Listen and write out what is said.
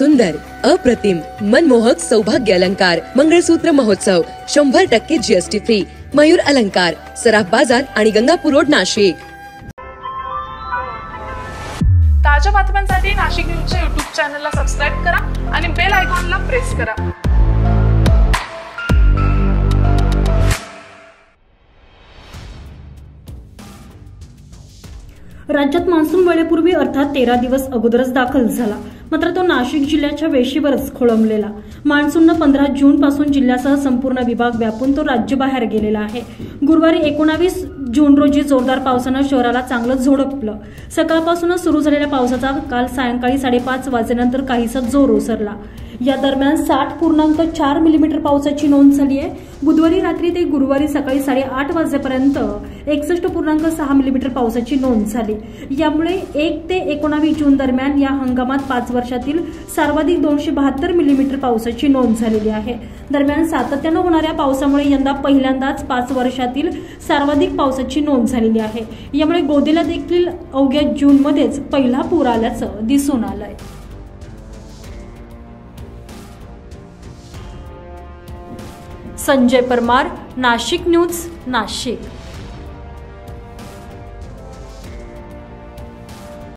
सुंदर, अप्रतिम, मनमोहक सौभाग्य अलंकार मंगळसूत्र महोत्सव 100% जीएसटी फ्री. मयूर अलंकार, सराफ बाजार आणि गंगापूर रोड, नाशिक. ताज्या बातम्यांसाठी नाशिक न्यूजच्या YouTube चॅनलला सबस्क्राइब करा आणि बेल आयकॉनला प्रेस करा. राज्यात मान्सून वेळेपूर्वी अर्थात 13 दिवस अगोदरच दाखल झाला, मात्र तो नाशिक जिल्ह्याच्या वेशीवरच खोळंबलेला. मान्सूननं 15 जून पासून जिल्ह्यासह संपूर्ण विभाग व्यापून तो राज्याबाहेर गेलेला आहे. गुरुवारी 19 जून रोजी जोरदार पावसानं शहराला चांगलं झोडपलं. सकाळपासूनच सुरू झालेल्या पावसाचा काल सायंकाळी 5:30 वाजेनंतर काहीसा जोर ओसरला. या दरम्यान 60.4 मिलीमीटर पावसाची नोंद झाली आहे. बुधवारी रात्री ते गुरुवारी सकाळी 8:30 वाजेपर्यंत 61.6 मिलीमीटर पावसाची नोंद झाली. यामुळे 1 ते 19 जून दरम्यान या हंगामात 5 वर्षातील सर्वाधिक 272 मिलीमीटर पावसाची नोंद झालेली आहे. दरम्यान सातत्यानं होणाऱ्या पावसामुळे यंदा पहिल्यांदाच 5 वर्षातील सर्वाधिक पावसाची नोंद झालेली आहे. यामुळे गोदीला देखील अवघ्या जूनमध्येच पहिला पूर आल्याचं दिसून आलंय. संजय परमार, नाशिक न्यूज, नाशिक.